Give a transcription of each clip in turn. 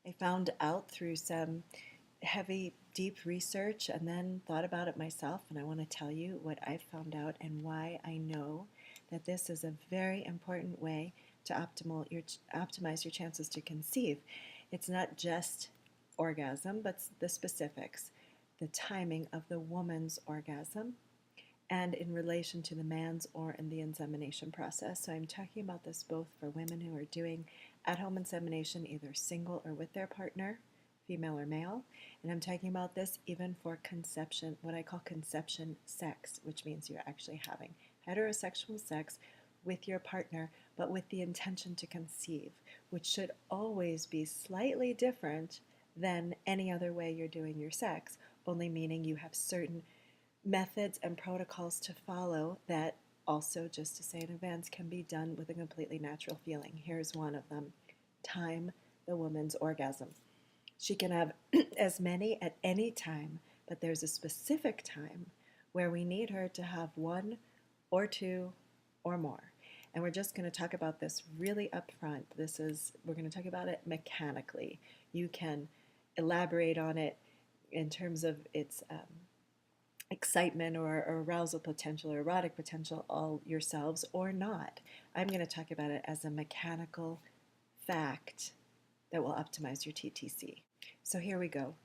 I found out through some heavy, deep research and then thought about it myself, and I want to tell you what I found out and why I know that this is a very important way to optimize your chances to conceive. It's not just orgasm, but the specifics, the timing of the woman's orgasm, and in relation to the man's or in the insemination process. So I'm talking about this both for women who are doing at-home insemination, either single or with their partner, female or male, and I'm talking about this even for conception, what I call conception sex, which means you're actually having heterosexual sex with your partner, but with the intention to conceive, which should always be slightly different than any other way you're doing your sex, only meaning you have certain methods and protocols to follow that also, just to say in advance, can be done with a completely natural feeling. Here's one of them. Time the woman's orgasm. She can have as many at any time, but there's a specific time where we need her to have one or two or more. And we're just going to talk about this really up front. We're going to talk about it mechanically. You can elaborate on it in terms of its excitement or arousal potential or erotic potential all yourselves or not. I'm going to talk about it as a mechanical fact that will optimize your TTC. So here we go.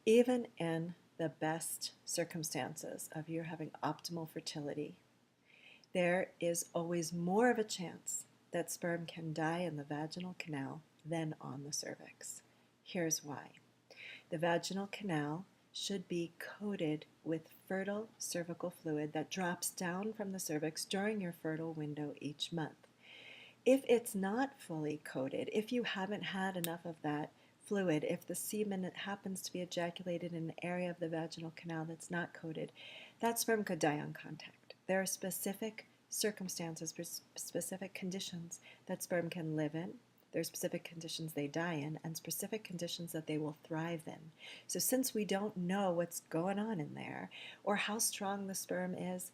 Even in the best circumstances of you having optimal fertility, there is always more of a chance that sperm can die in the vaginal canal than on the cervix. Here's why. The vaginal canal should be coated with fertile cervical fluid that drops down from the cervix during your fertile window each month. If it's not fully coated, if you haven't had enough of that fluid, if the semen happens to be ejaculated in an area of the vaginal canal that's not coated, that sperm could die on contact. There are specific circumstances, specific conditions that sperm can live in. There are specific conditions they die in and specific conditions that they will thrive in. So since we don't know what's going on in there or how strong the sperm is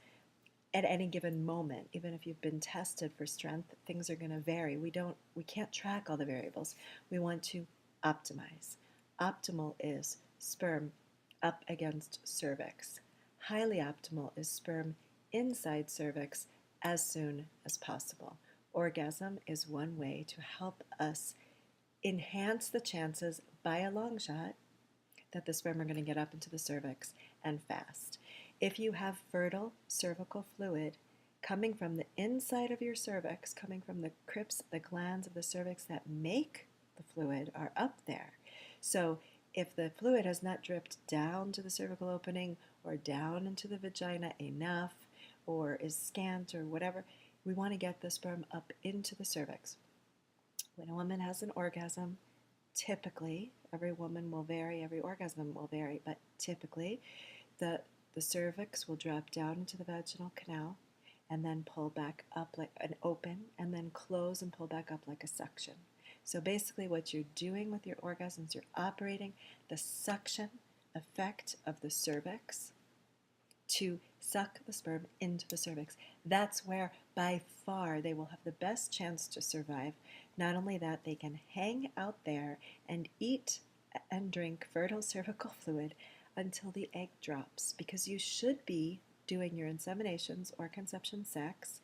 at any given moment, even if you've been tested for strength, things are going to vary. We can't track all the variables. We want to optimize. Optimal is sperm up against cervix. Highly optimal is sperm inside cervix as soon as possible. Orgasm is one way to help us enhance the chances by a long shot that the sperm are going to get up into the cervix and fast. If you have fertile cervical fluid coming from the inside of your cervix, coming from the crypts, the glands of the cervix that make the fluid are up there. So if the fluid has not dripped down to the cervical opening or down into the vagina enough or is scant or whatever, we want to get the sperm up into the cervix. When a woman has an orgasm, typically, every woman will vary, every orgasm will vary, but typically the cervix will drop down into the vaginal canal and then pull back up like an open and then close and pull back up like a suction. So basically what you're doing with your orgasms, you're operating the suction effect of the cervix to suck the sperm into the cervix. That's where by far they will have the best chance to survive. Not only that, they can hang out there and eat and drink fertile cervical fluid until the egg drops, because you should be doing your inseminations or conception sex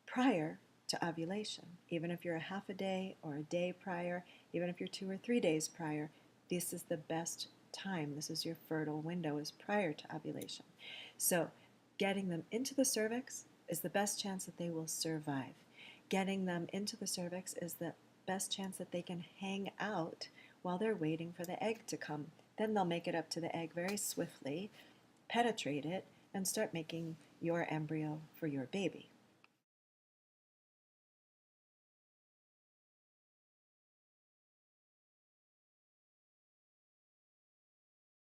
prior to ovulation. Even if you're a half a day or a day prior, even if you're 2 or 3 days prior, this is the best time. This is your fertile window, is prior to ovulation. So getting them into the cervix is the best chance that they will survive. Getting them into the cervix is the best chance that they can hang out while they're waiting for the egg to come. Then they'll make it up to the egg very swiftly, penetrate it, and start making your embryo for your baby.